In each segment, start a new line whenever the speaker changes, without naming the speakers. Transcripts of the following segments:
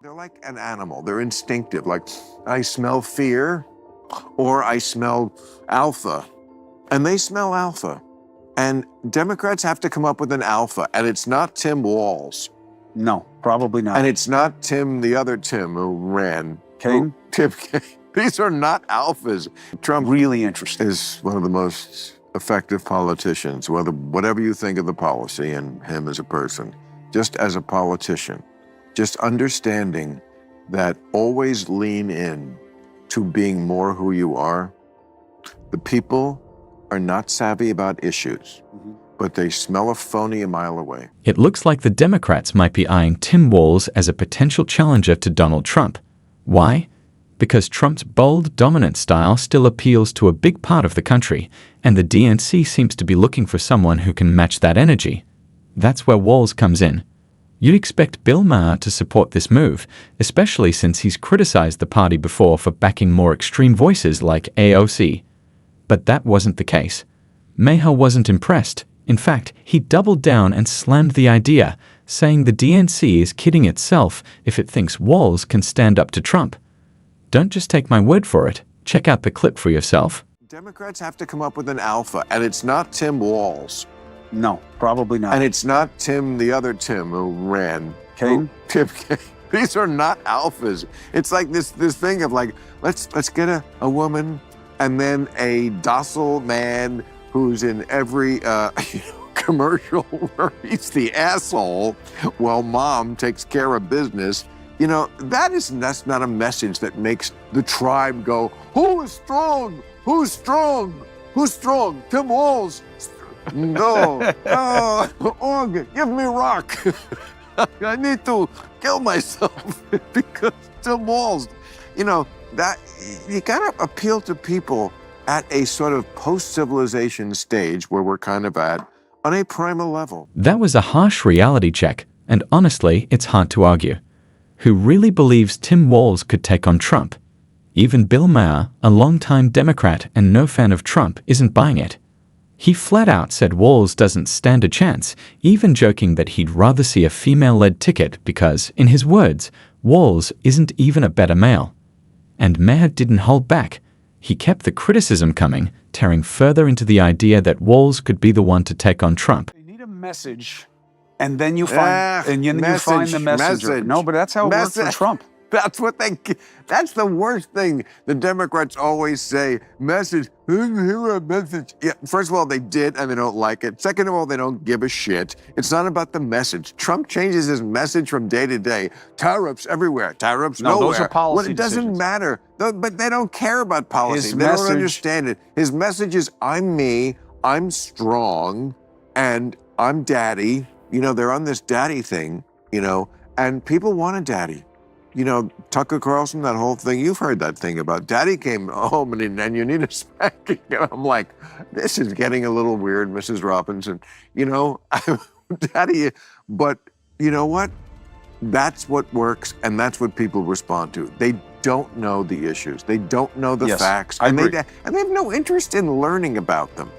They're like an animal. They're instinctive. Like, I smell fear or I smell alpha. And they smell alpha. And Democrats have to come up with an alpha. And it's not Tim Walz.
No, probably not.
And it's not Tim, the other Tim who ran.
Kane?
Tim Kane. These are not alphas. Trump
Really interesting.
is one of the most effective politicians, whatever you think of the policy and him as a person. Just as a politician, just understanding that always lean in to being more who you are. The people are not savvy about issues, but they smell a phony a mile away.
It looks like the Democrats might be eyeing Tim Walz as a potential challenger to Donald Trump. Why? Because Trump's bold, dominant style still appeals to a big part of the country, and the DNC seems to be looking for someone who can match that energy. That's where Walz comes in. You'd expect Bill Maher to support this move, especially since he's criticized the party before for backing more extreme voices like AOC. But that wasn't the case. Maher wasn't impressed. In fact, he doubled down and slammed the idea, saying the DNC is kidding itself if it thinks Walz can stand up to Trump. Don't just take my word for it. Check out the clip for yourself.
Democrats have to come up with an alpha, and it's not Tim Walz.
No, probably not.
And it's not Tim, the other Tim who ran.
Kane?
Tim Kane. These are not alphas. It's like this thing of like, let's get a woman and then a docile man who's in every commercial where he's the asshole while mom takes care of business. You know, that's not a message that makes the tribe go, who is strong? Who's strong? Who's strong? Tim Walz. No. Oh, give me rock. I need to kill myself because Tim Walz. You know, that you gotta appeal to people at a sort of post-civilization stage where we're kind of at on a primal level.
That was a harsh reality check, and honestly, it's hard to argue. Who really believes Tim Walz could take on Trump? Even Bill Maher, a longtime Democrat and no fan of Trump, isn't buying it. He flat out said Walz doesn't stand a chance, even joking that he'd rather see a female-led ticket because, in his words, Walz isn't even a better male. And Maher didn't hold back. He kept the criticism coming, tearing further into the idea that Walz could be the one to take on Trump.
They need a message, and then you find, you find the messenger. No, but that's how it works for Trump.
That's the worst thing the Democrats always say. Message, a message. Yeah, first of all, they did and they don't like it. Second of all, they don't give a shit. It's not about the message. Trump changes his message from day to day. Tariffs everywhere, tariffs nowhere.
Those are policy
It doesn't
decisions.
matter. But they don't care about policy.
His
They
message-
don't understand it. His message is, I'm me, I'm strong, and I'm daddy. You know, they're on this daddy thing, you know, and people want a daddy. You know, Tucker Carlson, that whole thing, you've heard that thing about daddy came home and you need a spanking. And I'm like, this is getting a little weird, Mrs. Robinson. You know, daddy, but you know what? That's what works and that's what people respond to. They don't know the issues. They don't know the facts.
I agree.
And they have no interest in learning about them.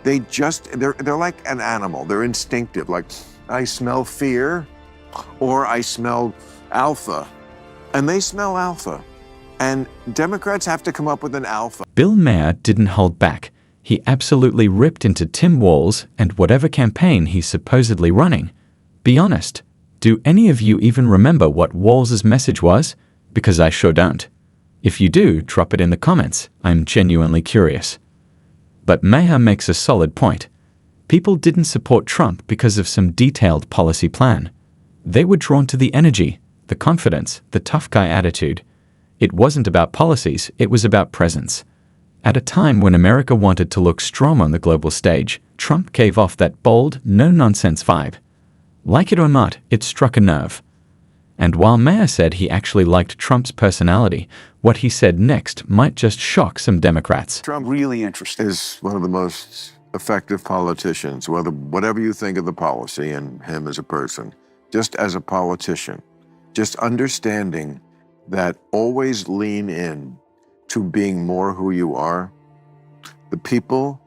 They're like an animal. They're instinctive. Like, I smell fear or I smell alpha. And they smell alpha. And Democrats have to come up with an alpha.
Bill Maher didn't hold back. He absolutely ripped into Tim Walz and whatever campaign he's supposedly running. Be honest, do any of you even remember what Walz's message was? Because I sure don't. If you do, drop it in the comments. I'm genuinely curious. But Maher makes a solid point. People didn't support Trump because of some detailed policy plan. They were drawn to the energy, the confidence, the tough guy attitude. It wasn't about policies, it was about presence. At a time when America wanted to look strong on the global stage, Trump gave off that bold, no-nonsense vibe. Like it or not, it struck a nerve. And while Maher said he actually liked Trump's personality, what he said next might just shock some Democrats.
Trump
Really interesting.
is one of the most effective politicians, whatever you think of the policy and him as a person. Just as a politician, just understanding that always lean in to being more who you are. The people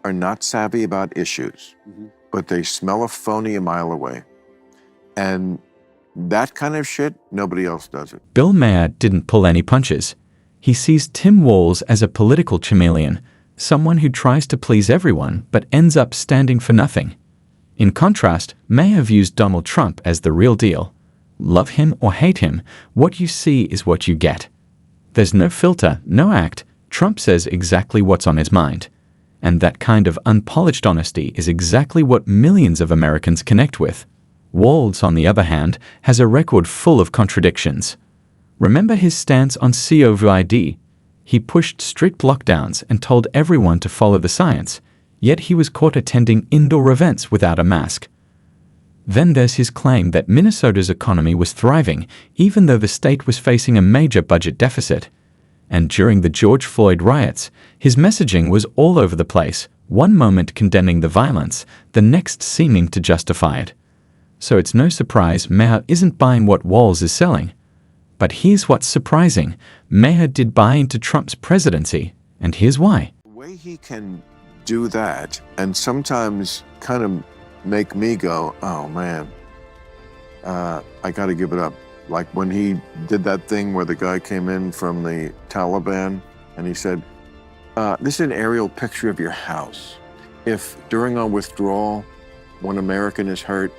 are not savvy about issues, but they smell a phony a mile away. And that kind of shit, nobody else does it.
Bill Maher didn't pull any punches. He sees Tim Walz as a political chameleon, someone who tries to please everyone but ends up standing for nothing. In contrast, Maher views Donald Trump as the real deal. Love him or hate him, what you see is what you get. There's no filter, no act. Trump says exactly what's on his mind. And that kind of unpolished honesty is exactly what millions of Americans connect with. Walz, on the other hand, has a record full of contradictions. Remember his stance on COVID? He pushed strict lockdowns and told everyone to follow the science, yet he was caught attending indoor events without a mask. Then there's his claim that Minnesota's economy was thriving, even though the state was facing a major budget deficit. And during the George Floyd riots, his messaging was all over the place, one moment condemning the violence, the next seeming to justify it. So it's no surprise Maher isn't buying what Walz is selling. But here's what's surprising. Maher did buy into Trump's presidency, and here's why.
The way he can do that, and sometimes kind of make me go, oh man, I gotta give it up. Like when he did that thing where the guy came in from the Taliban and he said, this is an aerial picture of your house. If during our withdrawal, one American is hurt,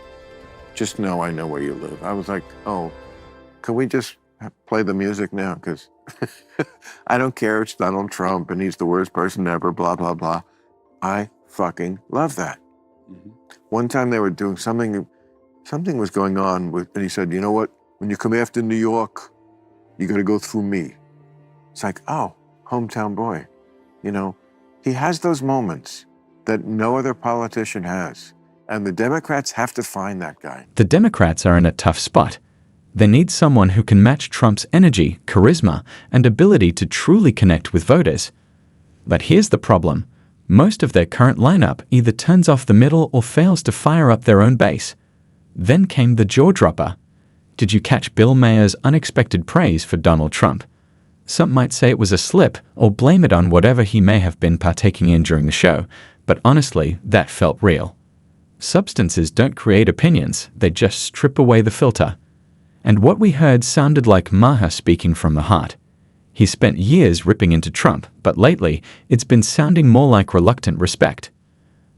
just know I know where you live. I was like, oh, can we just play the music now? Because I don't care, it's Donald Trump and he's the worst person ever, blah, blah, blah. I fucking love that. Mm-hmm. One time they were doing something was going on with, and he said, you know what? When you come after New York, you got to go through me. It's like, oh, hometown boy. You know, he has those moments that no other politician has. And the Democrats have to find that guy.
The Democrats are in a tough spot. They need someone who can match Trump's energy, charisma, and ability to truly connect with voters. But here's the problem. Most of their current lineup either turns off the middle or fails to fire up their own base. Then came the jaw-dropper. Did you catch Bill Maher's unexpected praise for Donald Trump? Some might say it was a slip or blame it on whatever he may have been partaking in during the show, but honestly, that felt real. Substances don't create opinions, they just strip away the filter. And what we heard sounded like Maher speaking from the heart. He spent years ripping into Trump, but lately, it's been sounding more like reluctant respect.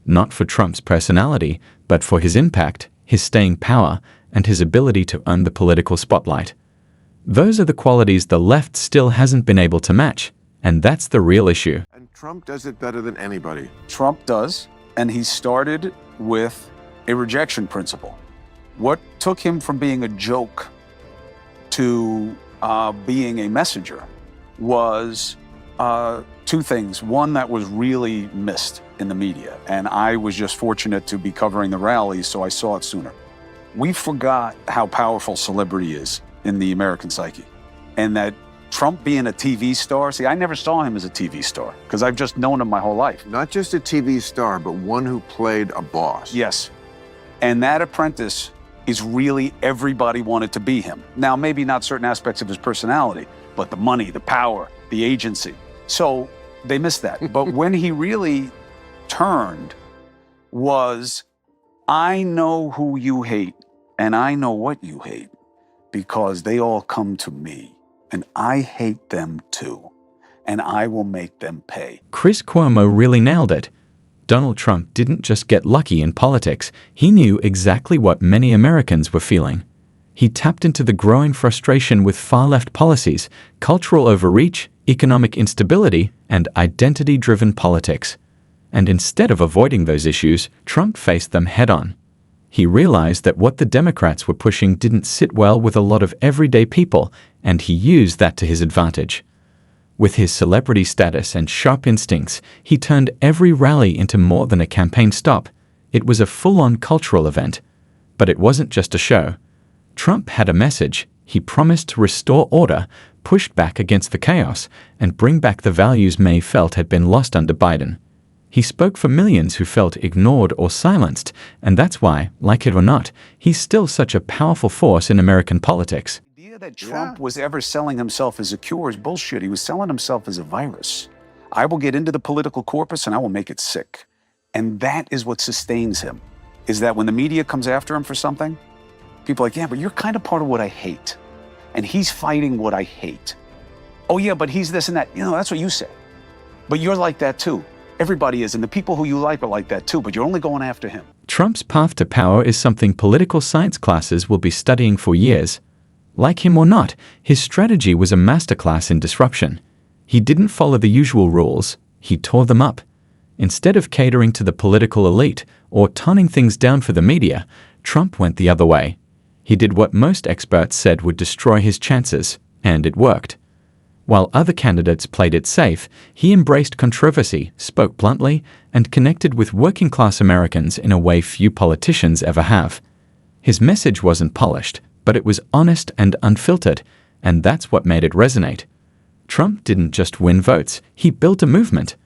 Not for Trump's personality, but for his impact, his staying power, and his ability to earn the political spotlight. Those are the qualities the left still hasn't been able to match, and that's the real issue.
And Trump does it better than anybody.
Trump does, and he started with a rejection principle. What took him from being a joke to being a messenger was two things. One that was really missed in the media, and I was just fortunate to be covering the rallies, so I saw it sooner. We forgot how powerful celebrity is in the American psyche, and that Trump being a TV star, see, I never saw him as a TV star because I've just known him my whole life.
Not just a TV star, but one who played a boss.
Yes, and that apprentice is really everybody wanted to be him. Now, maybe not certain aspects of his personality, but the money, the power, the agency. So they missed that. But when he really turned was, I know who you hate and I know what you hate because they all come to me and I hate them too and I will make them pay.
Chris Cuomo really nailed it. Donald Trump didn't just get lucky in politics, he knew exactly what many Americans were feeling. He tapped into the growing frustration with far-left policies, cultural overreach, economic instability, and identity-driven politics. And instead of avoiding those issues, Trump faced them head-on. He realized that what the Democrats were pushing didn't sit well with a lot of everyday people, and he used that to his advantage. With his celebrity status and sharp instincts, he turned every rally into more than a campaign stop. It was a full-on cultural event. But it wasn't just a show. Trump had a message. He promised to restore order, pushed back against the chaos, and bring back the values May felt had been lost under Biden. He spoke for millions who felt ignored or silenced, and that's why, like it or not, he's still such a powerful force in American politics.
That Trump was ever selling himself as a cure is bullshit. He was selling himself as a virus. I will get into the political corpus and I will make it sick. And that is what sustains him, is that when the media comes after him for something, People are like, yeah, but you're kind of part of what I hate. And he's fighting what I hate. Oh yeah, but he's this and that. You know, that's what you say. But you're like that too. Everybody is, and the people who you like are like that too, but you're only going after him.
Trump's path to power is something political science classes will be studying for years. Like him or not, his strategy was a masterclass in disruption. He didn't follow the usual rules, he tore them up. Instead of catering to the political elite or toning things down for the media, Trump went the other way. He did what most experts said would destroy his chances, and it worked. While other candidates played it safe, he embraced controversy, spoke bluntly, and connected with working-class Americans in a way few politicians ever have. His message wasn't polished, but it was honest and unfiltered, and that's what made it resonate. Trump didn't just win votes, he built a movement.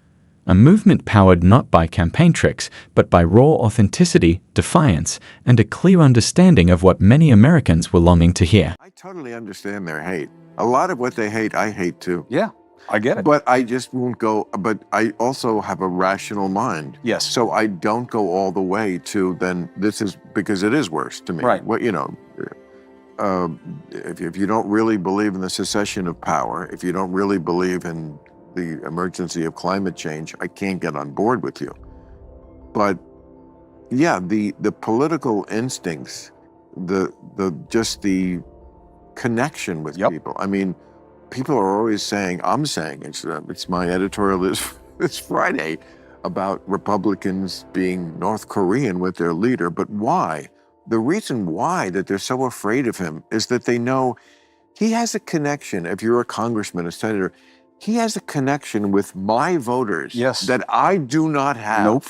A movement powered not by campaign tricks, but by raw authenticity, defiance, and a clear understanding of what many Americans were longing to hear.
I totally understand their hate. A lot of what they hate, I hate too.
Yeah, I get it.
But I just won't go, but I also have a rational mind.
Yes.
So I don't go all the way to then this is, because it is worse to me.
Right.
What, you know, if you don't really believe in the secession of power, if you don't really believe in the emergency of climate change, I can't get on board with you. But yeah, the political instincts, just the connection with people. I mean, people are always saying, I'm saying, it's my editorial this Friday about Republicans being North Korean with their leader, but why? The reason why that they're so afraid of him is that they know he has a connection. If you're a congressman, a senator, he has a connection with my voters that I do not have.
Nope.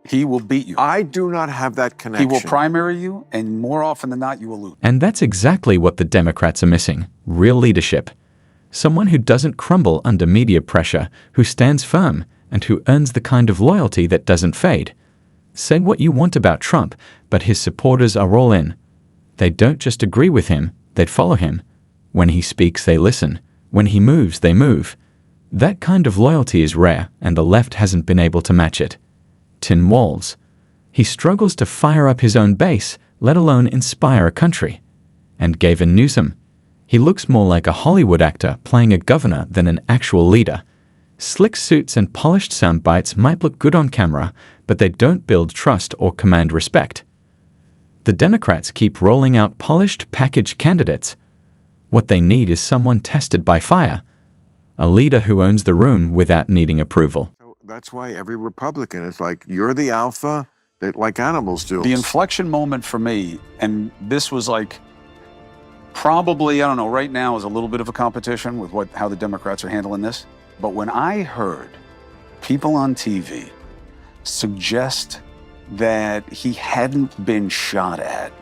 He will beat you.
I do not have that connection.
He will primary you, and more often than not, you will lose.
And that's exactly what the Democrats are missing, real leadership. Someone who doesn't crumble under media pressure, who stands firm, and who earns the kind of loyalty that doesn't fade. Say what you want about Trump, but his supporters are all in. They don't just agree with him, they follow him. When he speaks, they listen. When he moves, they move. That kind of loyalty is rare, and the left hasn't been able to match it. Tim Walz. He struggles to fire up his own base, let alone inspire a country. And Gavin Newsom. He looks more like a Hollywood actor playing a governor than an actual leader. Slick suits and polished sound bites might look good on camera, but they don't build trust or command respect. The Democrats keep rolling out polished, packaged candidates. What they need is someone tested by fire. A leader who owns the room without needing approval.
That's why every Republican is like, you're the alpha, that like animals do.
The inflection moment for me, and this was like, probably, I don't know, right now is a little bit of a competition with how the Democrats are handling this. But when I heard people on TV suggest that he hadn't been shot at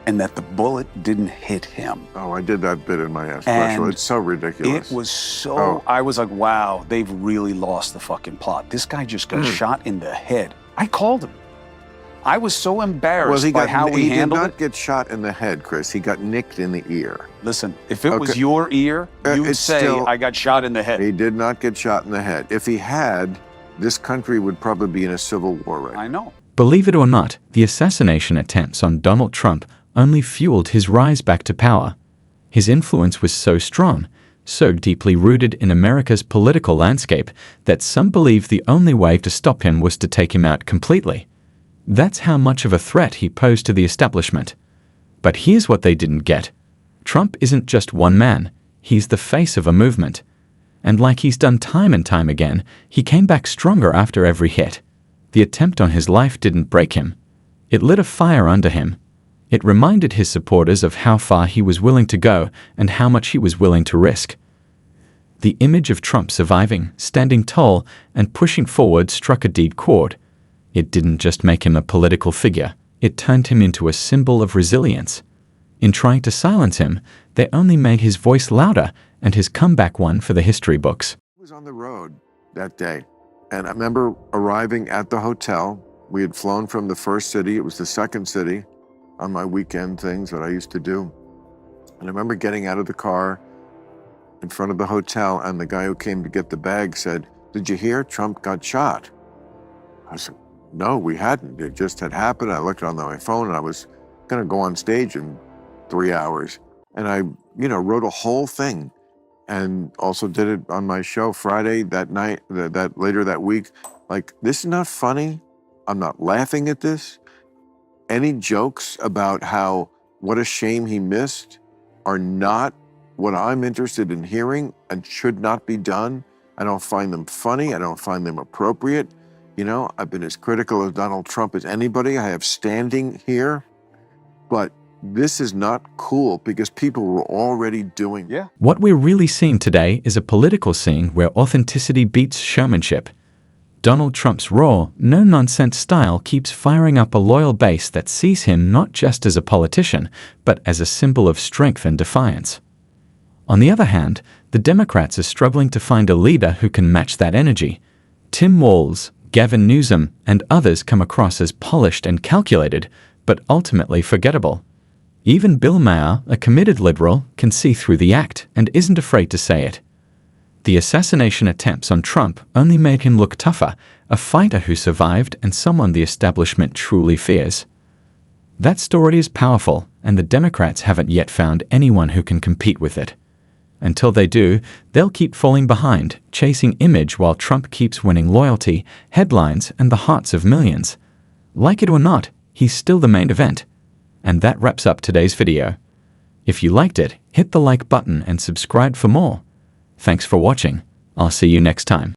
and that the bullet didn't hit him.
Oh, I did that bit in my special. It's so ridiculous.
It was so, I was like, wow, they've really lost the fucking plot. This guy just got shot in the head. I called him. I was so embarrassed by how he handled it.
He did not get shot in the head, Chris. He got nicked in the ear.
Listen, if it was your ear, you'd say, I got shot in the head.
He did not get shot in the head. If he had, this country would probably be in a civil war right now.
I know.
Believe it or not, the assassination attempts on Donald Trump only fueled his rise back to power. His influence was so strong, so deeply rooted in America's political landscape, that some believe the only way to stop him was to take him out completely. That's how much of a threat he posed to the establishment. But here's what they didn't get. Trump isn't just one man, he's the face of a movement. And like he's done time and time again, he came back stronger after every hit. The attempt on his life didn't break him. It lit a fire under him. It reminded his supporters of how far he was willing to go and how much he was willing to risk. The image of Trump surviving, standing tall, and pushing forward struck a deep chord. It didn't just make him a political figure, it turned him into a symbol of resilience. In trying to silence him, they only made his voice louder and his comeback one for the history books.
I was on the road that day, and I remember arriving at the hotel. We had flown from the first city, it was the second city, on my weekend things that I used to do. And I remember getting out of the car in front of the hotel, and the guy who came to get the bag said, "Did you hear Trump got shot?" I said, "No, we hadn't. It just had happened." I looked on my phone, and I was going to go on stage and 3 hours. And I, wrote a whole thing and also did it on my show Friday that night, that later that week. Like, this is not funny. I'm not laughing at this. Any jokes about what a shame he missed are not what I'm interested in hearing and should not be done. I don't find them funny. I don't find them appropriate. I've been as critical of Donald Trump as anybody. I have standing here. But this is not cool because people were already doing it.
What we're really seeing today is a political scene where authenticity beats showmanship. Donald Trump's raw, no-nonsense style keeps firing up a loyal base that sees him not just as a politician, but as a symbol of strength and defiance. On the other hand, the Democrats are struggling to find a leader who can match that energy. Tim Walz, Gavin Newsom, and others come across as polished and calculated, but ultimately forgettable. Even Bill Maher, a committed liberal, can see through the act and isn't afraid to say it. The assassination attempts on Trump only made him look tougher, a fighter who survived and someone the establishment truly fears. That story is powerful, and the Democrats haven't yet found anyone who can compete with it. Until they do, they'll keep falling behind, chasing image while Trump keeps winning loyalty, headlines, and the hearts of millions. Like it or not, he's still the main event. And that wraps up today's video. If you liked it, hit the like button and subscribe for more. Thanks for watching. I'll see you next time.